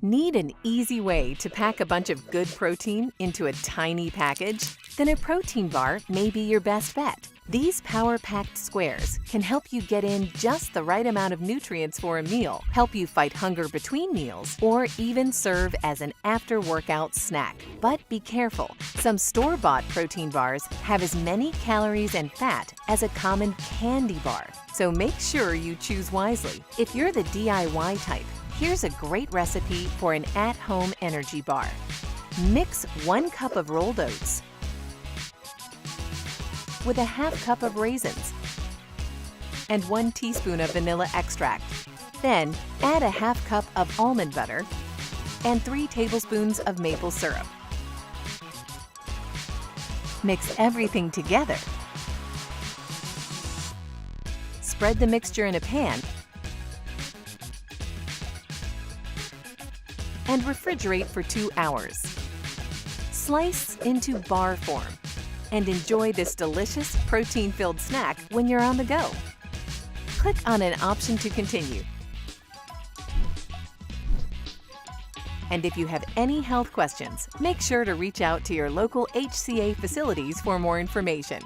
Need an easy way to pack a bunch of good protein into a tiny package? Then a protein bar may be your best bet. These power-packed squares can help you get in just the right amount of nutrients for a meal, help you fight hunger between meals, or even serve as an after-workout snack. But be careful, some store-bought protein bars have as many calories and fat as a common candy bar, so make sure you choose wisely. If you're the DIY type, here's a great recipe for an at-home energy bar. Mix 1 cup of rolled oats with a ½ cup of raisins and 1 teaspoon of vanilla extract. Then add a ½ cup of almond butter and 3 tablespoons of maple syrup. Mix everything together. Spread the mixture in a pan and refrigerate for 2 hours. Slice into bar form and enjoy this delicious protein-filled snack when you're on the go. Click on an option to continue. And if you have any health questions, make sure to reach out to your local HCA facilities for more information.